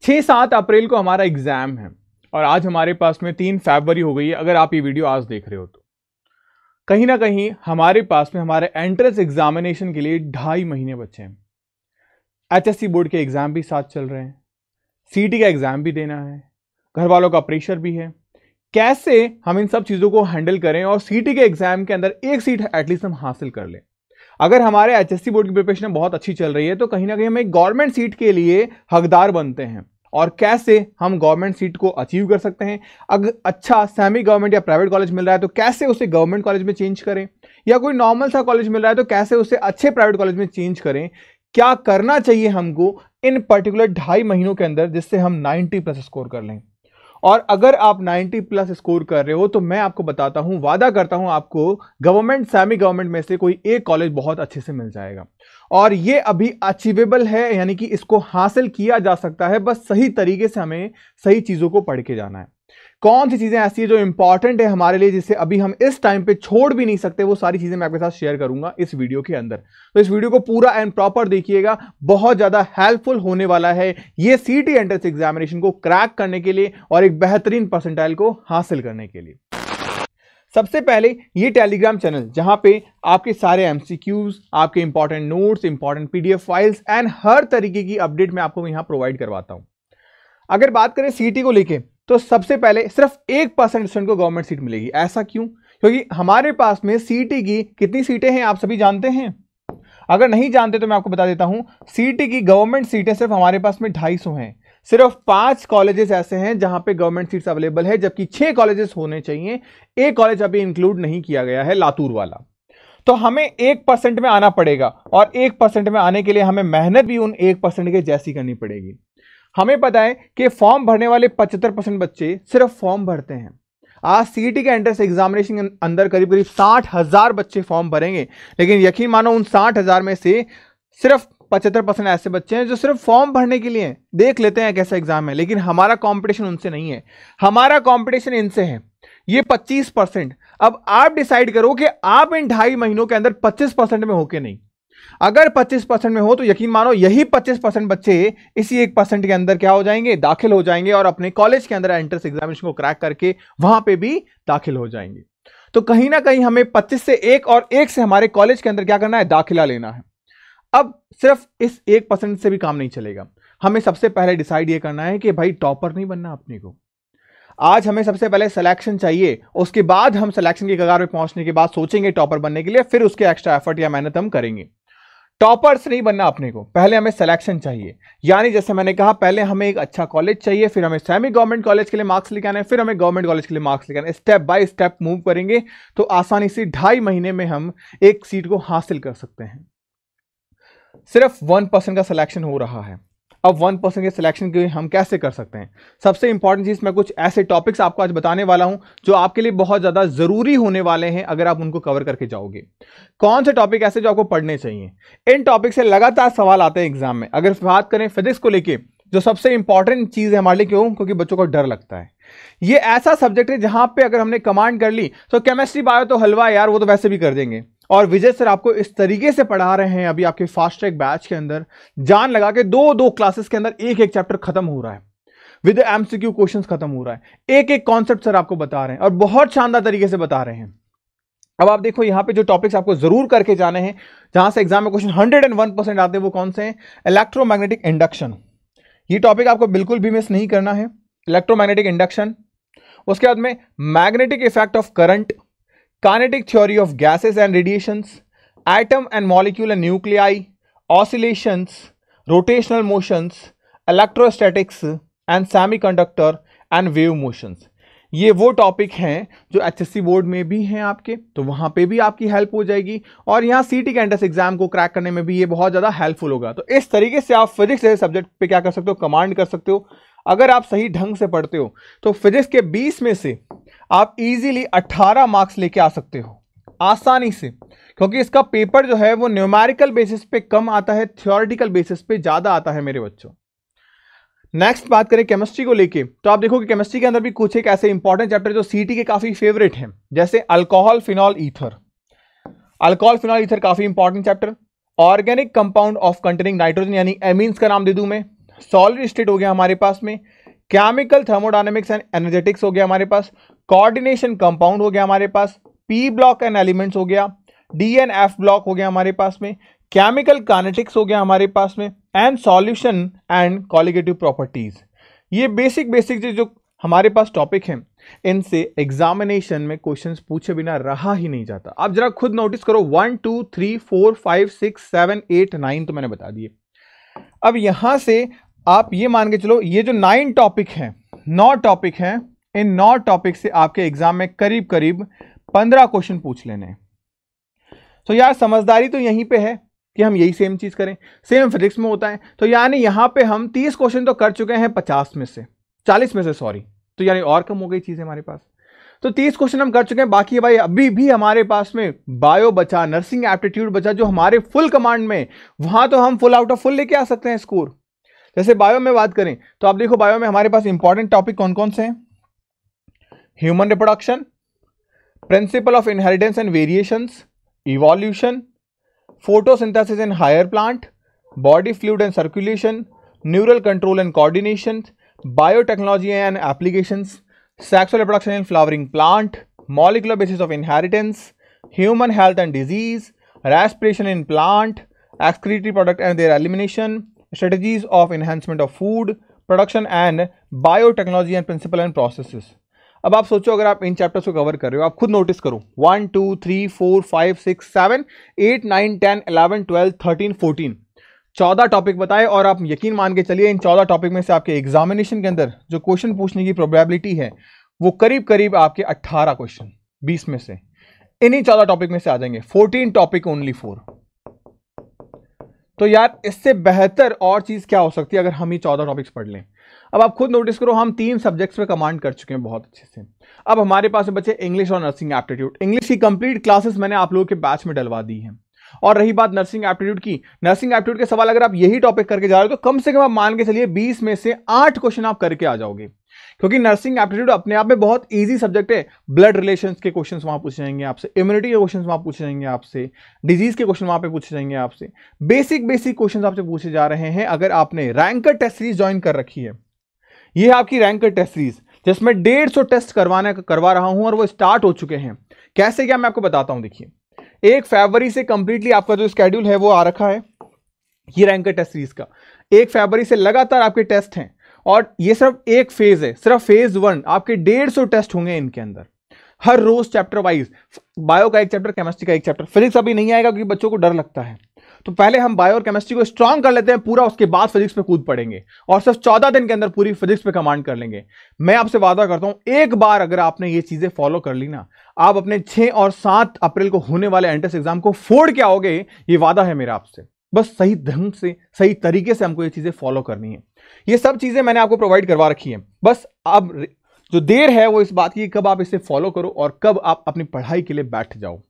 6-7 अप्रैल को हमारा एग्जाम है और आज हमारे पास में 3 फरवरी हो गई है। अगर आप ये वीडियो आज देख रहे हो तो कहीं ना कहीं हमारे पास में हमारे एंट्रेंस एग्जामिनेशन के लिए 2.5 महीने बचे हैं। HSC बोर्ड के एग्जाम भी साथ चल रहे हैं, CT का एग्जाम भी देना है, घर वालों का प्रेशर भी है। कैसे हम इन सब चीजों को हैंडल करें और CT के एग्जाम के अंदर एक सीट एटलीस्ट हम हासिल कर लें। अगर हमारे HSC बोर्ड की प्रिपरेशन बहुत अच्छी चल रही है तो कहीं ना कहीं हम एक गवर्नमेंट सीट के लिए हकदार बनते हैं। और कैसे हम गवर्नमेंट सीट को अचीव कर सकते हैं, अगर अच्छा सेमी गवर्नमेंट या प्राइवेट कॉलेज मिल रहा है तो कैसे उसे गवर्नमेंट कॉलेज में चेंज करें, या कोई नॉर्मल सा कॉलेज मिल रहा है तो कैसे उसे अच्छे प्राइवेट कॉलेज में चेंज करें, क्या करना चाहिए हमको इन पर्टिकुलर 2.5 महीनों के अंदर जिससे हम 90+ स्कोर कर लें। और अगर आप 90+ स्कोर कर रहे हो तो मैं आपको बताता हूं, वादा करता हूं, आपको गवर्नमेंट सेमी गवर्नमेंट में से कोई एक कॉलेज बहुत अच्छे से मिल जाएगा। और ये अभी अचीवेबल है, यानी कि इसको हासिल किया जा सकता है, बस सही तरीके से हमें सही चीजों को पढ़ के जाना है। कौन सी चीजें ऐसी है जो इंपॉर्टेंट है हमारे लिए, जिसे अभी हम इस टाइम पे छोड़ भी नहीं सकते, वो सारी चीजें मैं आपके साथ शेयर करूंगा इस वीडियो के अंदर। तो इस वीडियो को पूरा एंड प्रॉपर देखिएगा, बहुत ज्यादा हेल्पफुल होने वाला है ये CT एंट्रेंस एग्जामिनेशन को क्रैक करने के लिए और एक बेहतरीन परसेंटाइल को हासिल करने के लिए। सबसे पहले ये टेलीग्राम चैनल जहां पे आपके सारे MCQs, आपके important notes, important PDF files and हर तरीके की अपडेट मैं आपको यहां प्रोवाइड करवाता हूं। अगर बात करें CT को लेके तो सबसे पहले सिर्फ 1% स्टूडेंट को गवर्नमेंट सीट मिलेगी। ऐसा क्यों? क्योंकि हमारे पास में CT की कितनी सीटें हैं आप सभी जानते हैं? अगर नहीं जानते तो मैं आपको बता देता हूं, CT की गवर्नमेंट सीटें सिर्फ हमारे पास में 250 हैं। सिर्फ 5 कॉलेजेस ऐसे हैं जहां पे गवर्नमेंट सीट्स अवेलेबल है, जबकि 6 कॉलेजेस होने चाहिए। एक कॉलेज अभी इंक्लूड नहीं किया गया है, लातूर वाला। तो हमें 1% में आना पड़ेगा और 1% में आने के लिए हमें मेहनत भी उन 1% के जैसी करनी पड़ेगी। हमें पता है कि फॉर्म भरने वाले 75% बच्चे सिर्फ फॉर्म भरते हैं। आज CT के एंट्रेंस एग्जामिनेशन अंदर करीब 60,000 बच्चे फॉर्म भरेंगे, लेकिन यकीन मानो उन 60,000 में से सिर्फ 75% ऐसे बच्चे हैं जो सिर्फ फॉर्म भरने के लिए हैं। देख लेते हैं कैसा एग्जाम है, लेकिन हमारा कंपटीशन उनसे नहीं है, हमारा कंपटीशन इनसे है। ये 25%। अब आप डिसाइड करो कि आप इन 2.5 महीनों के अंदर 25% में हो के नहीं। अगर 25% में हो तो यकीन मानो यही 25% बच्चे इसी 1% के अंदर क्या हो जाएंगे, दाखिल हो जाएंगे और अपने कॉलेज के अंदर एंट्रेंस एग्जामिनेशन को क्रैक करके वहां पे भी दाखिल हो जाएंगे। तो कहीं ना कहीं हमें 25 से 1 और 1 से हमारे कॉलेज के अंदर क्या करना है, दाखिला लेना है। अब सिर्फ इस 1% से भी काम नहीं चलेगा। हमें सबसे पहले डिसाइड ये करना है कि भाई टॉपर नहीं बनना अपने को। आज हमें सबसे पहले सिलेक्शन चाहिए, उसके बाद हम सिलेक्शन की कगार पे पहुंचने के बाद सोचेंगे टॉपर बनने के लिए, फिर उसके एक्स्ट्रा एफर्ट या मेहनत हम करेंगे। टॉपर्स नहीं बनना अपने को, पहले हमें सिलेक्शन चाहिए। यानी जैसे मैंने कहा, पहले हमें एक अच्छा कॉलेज चाहिए, फिर हमें सेमी गवर्नमेंट कॉलेज के लिए मार्क्स लेके आने, फिर हमें गवर्नमेंट कॉलेज के लिए मार्क्स लेके आने। स्टेप बाय स्टेप मूव करेंगे तो आसानी से 2.5 महीने में हम एक सीट को हासिल कर सकते हैं। सिर्फ 1% का सिलेक्शन हो रहा है। अब 1% के सिलेक्शन के हम कैसे कर सकते हैं? सबसे इंपॉर्टेंट चीज, मैं कुछ ऐसे टॉपिक्स आपको आज बताने वाला हूं जो आपके लिए बहुत ज्यादा जरूरी होने वाले हैं अगर आप उनको कवर करके जाओगे। कौन से टॉपिक ऐसे जो आपको पढ़ने चाहिए? इन टॉपिक से लगातार सवाल आते हैं एग्जाम में। अगर बात करें फिजिक्स को लेके, जो सबसे इंपॉर्टेंट चीज है हमारे लिए, क्यों? क्योंकि बच्चों को डर लगता है। ये ऐसा सब्जेक्ट है जहां पे अगर हमने कमांड कर ली तो केमिस्ट्री बायो तो हलवा यार, वो तो वैसे भी कर देंगे। और विजय सर आपको इस तरीके से पढ़ा रहे हैं अभी आपके फास्ट ट्रैक बैच के अंदर, जान लगा के 2 क्लासेस के अंदर एक चैप्टर खत्म हो रहा है, विद MCQ क्वेश्चंस खत्म हो रहा है, एक कॉन्सेप्ट सर आपको बता रहे हैं और बहुत शानदार तरीके से बता रहे हैं। अब आप देखो यहां पे जो टॉपिक्स आपको जरूर करके जाने हैं, जहां से एग्जाम में क्वेश्चन 101% आते हैं, वो कौन से हैं? इलेक्ट्रोमैग्नेटिक इंडक्शन, ये टॉपिक आपको बिल्कुल भी मिस नहीं करना है। इलेक्ट्रोमैग्नेटिक इंडक्शन, उसके बाद में magnetic effect of current, kinetic theory of gases and radiations, atom and molecule and nuclei, oscillations, rotational motions, electrostatics and semiconductor and wave motions। ये वो टॉपिक हैं जो HSC बोर्ड में भी हैं आपके, तो वहां पे भी आपकी हेल्प हो जाएगी और यहाँ CT के एंट्रेंस एग्जाम को क्रैक करने में भी ये बहुत ज्यादा हेल्पफुल होगा। तो इस तरीके से आप फिजिक्स जैसे सब्जेक्ट पे क्या कर सकते हो, कमांड कर सकते हो। अगर आप सही ढंग से पढ़ते हो तो फिजिक्स के 20 में से आप इजीली 18 मार्क्स लेके आ सकते हो आसानी से, क्योंकि इसका पेपर जो है वो न्यूमेरिकल बेसिस पे कम आता है, थ्योरेटिकल बेसिस पे ज्यादा आता है मेरे बच्चों। नेक्स्ट बात करें केमिस्ट्री को लेके, तो आप देखो कि केमिस्ट्री के अंदर भी कुछ एक ऐसे इंपॉर्टेंट चैप्टर जो CT के काफी फेवरेट हैं, जैसे alcohol phenol ether. Alcohol phenol ether काफी important chapter. Organic compound of containing nitrogen, यानी एमीन्स का नाम दे दूं मैं, सॉलिड स्टेट हो गया हमारे पास में, केमिकल थर्मोडायनेमिक्स एंड एनर्जेटिक्स हो गया हमारे पास, कोऑर्डिनेशन कंपाउंड हो गया हमारे पास, पी ब्लॉक एंड एलिमेंट्स हो गया, डी एंड एफ ब्लॉक हो गया हमारे पास में, केमिकल काइनेटिक्स हो गया हमारे पास में, and solution and colligative properties. ये बेसिक जो हमारे पास टॉपिक हैं, इनसे एग्जामिनेशन में क्वेश्चंस पूछे बिना रहा ही नहीं जाता। आप जरा खुद नोटिस करो, 1 2 3 4 5 6 7 8 9 तो मैंने बता दिए। अब यहां से आप ये मान के चलो, ये जो 9 टॉपिक हैं, 9 टॉपिक हैं, इन 9 टॉपिक से आपके एग्जाम में करीब करीब 15 क्वेश्चन पूछ लेने हैं। तो यार समझदारी तो यहीं पे है कि हम यही सेम चीज करें। सेम फिजिक्स में होता है। तो यानी यहां पे हम 30 क्वेश्चन तो कर चुके हैं 50 में से, 40 में से सॉरी, तो यानी और कम हो गई चीजें हमारे पास। तो 30 क्वेश्चन हम कर चुके हैं। बाकी भाई अभी भी हमारे पास में बायो बचा, नर्सिंग एप्टीट्यूड बचा, जो हमारे फुल कमांड में, वहां तो हम फुल आउट ऑफ फुल लेके आ सकते हैं स्कोर। जैसे बायो में बात करें तो आप देखो, बायो में हमारे पास इंपॉर्टेंट टॉपिक कौन कौन से हैं? Human reproduction, principle of inheritance and variations, evolution, photosynthesis in higher plant, body fluid and circulation, neural control and coordination, biotechnology and applications, sexual reproduction in flowering plant, molecular basis of inheritance, human health and disease, respiration in plant, excretory product and their elimination, strategies of enhancement of food production and biotechnology and principle and processes। अब आप सोचो, अगर आप इन chapters को cover कर रहे हो, आप खुद नोटिस करो, 1 2 3 4 5 6 7 8 9 10 11 12 13 14 14 टॉपिक बताए। और आप यकीन मान के चलिए, इन 14 टॉपिक में से आपके एग्जामिनेशन के अंदर जो क्वेश्चन पूछने की प्रोबेबिलिटी है वो करीब करीब आपके 18 क्वेश्चन 20 में से इन्हीं 14 टॉपिक में से आ जाएंगे। 14 टॉपिक ओनली 4। तो यार इससे बेहतर और चीज क्या हो सकती है अगर हम ये 14 टॉपिक्स पढ़ लें। अब आप खुद नोटिस करो, हम 3 सब्जेक्ट्स पे कमांड कर चुके हैं बहुत अच्छे से। अब हमारे पास बचे इंग्लिश और नर्सिंग एप्टीट्यूड। इंग्लिश की कंप्लीट क्लासेस मैंने आप लोगों के बैच में डलवा दी हैं। और रही बात नर्सिंग एप्टीट्यूड की, नर्सिंग एप्टीट्यूड के सवाल अगर आप यही टॉपिक करके जा रहे हो तो कम से कम आप मान के चलिए 20 में से 8 क्वेश्चन आप करके आ जाओगे। क्योंकि नर्सिंग एप्टीट्यूड अपने आप में बहुत इजी सब्जेक्ट है। ब्लड रिलेशंस के क्वेश्चंस वहां पूछे जाएंगे आपसे, इम्यूनिटी के क्वेश्चंस वहां पूछे जाएंगे आपसे, डिजीज के क्वेश्चन वहां पे पूछे जाएंगे आपसे, बेसिक क्वेश्चंस आपसे पूछे जा रहे हैं। अगर आपने रैंकर टेस्ट सीरीज ज्वाइन कर रखी है, ये है आपकी रैंकर टेस्ट सीरीज, जिसमें 150 टेस्ट करवा रहा हूं और वो स्टार्ट हो चुके हैं। कैसे क्या मैं आपको बताता हूं। देखिए, 1 फरवरी से कंप्लीटली आपका जो स्केड्यूल है वो आ रखा है, ये रैंकर टेस्ट सीरीज का। 1 फरवरी से लगातार आपके टेस्ट हैं और ये सिर्फ एक फेज है, सिर्फ फेज 1। आपके 150 टेस्ट होंगे इनके अंदर, हर रोज चैप्टर वाइज। बायो का एक चैप्टर, केमिस्ट्री का एक चैप्टर। फिजिक्स अभी नहीं आएगा क्योंकि बच्चों को डर लगता है। तो पहले हम बायो और केमिस्ट्री को स्ट्रांग कर लेते हैं पूरा, उसके बाद फिजिक्स पे कूद पड़ेंगे और सिर्फ 14 दिन के अंदर पूरी फिजिक्स पे कमांड कर लेंगे। मैं आपसे वादा करता हूं, एक बार अगर आपने ये चीजें फॉलो कर ली ना, आप अपने 6 और 7 अप्रैल को होने वाले एंट्रेंस एग्जाम को फोड़ के आओगे। ये वादा है मेरा आपसे। बस सही ढंग से, सही तरीके से हमको ये चीजें फॉलो करनी है। ये सब चीजें मैंने आपको प्रोवाइड करवा रखी है। बस अब जो देर है वो इस बात की, कब आप इसे फॉलो करो और कब आप अपनी पढ़ाई के लिए बैठ जाओ।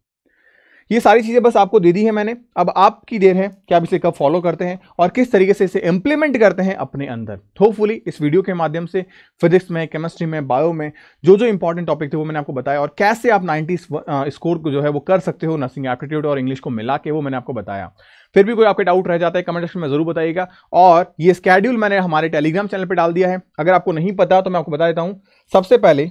ये सारी चीजें बस आपको दे दी है मैंने। अब आपकी देर है कि आप इसे कब फॉलो करते हैं और किस तरीके से इसे इंप्लीमेंट करते हैं अपने अंदर। होपफुली इस वीडियो के माध्यम से फिजिक्स में, केमिस्ट्री में, बायो में जो जो इंपॉर्टेंट टॉपिक थे वो मैंने आपको बताया, और कैसे आप 90 स्कोर को जो है वो कर सकते हो नर्सिंग एप्टीट्यूड और इंग्लिश को मिला के, वो मैंने आपको बताया। फिर भी कोई आपके डाउट रह जाता है कमेंट सेक्शन में जरूर बताइएगा। और ये स्केड्यूल मैंने हमारे टेलीग्राम चैनल पर डाल दिया है। अगर आपको नहीं पता तो मैं आपको बता देता हूं। सबसे पहले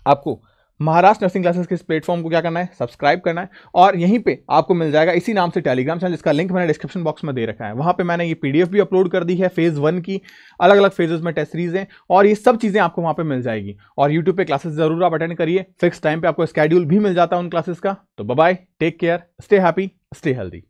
आपको महाराष्ट्र नर्सिंग क्लासेस के इस प्लेटफॉर्म को क्या करना है, सब्सक्राइब करना है। और यहीं पे आपको मिल जाएगा इसी नाम से टेलीग्राम चैनल, जिसका लिंक मैंने डिस्क्रिप्शन बॉक्स में दे रखा है। वहां पे मैंने ये पीडीएफ भी अपलोड कर दी है फेज 1 की, अलग अलग फेजेस में टेस्ट सीरीज हैं, और ये सब चीजें आपको वहां पे मिल जाएगी। और यूट्यूब पे क्लासेस जरूर आप अटेंड करिए, फिक्स टाइम पे आपको स्केड्यूल भी मिल जाता है उन क्लासेस का। तो bye bye, take care, stay happy, stay healthy.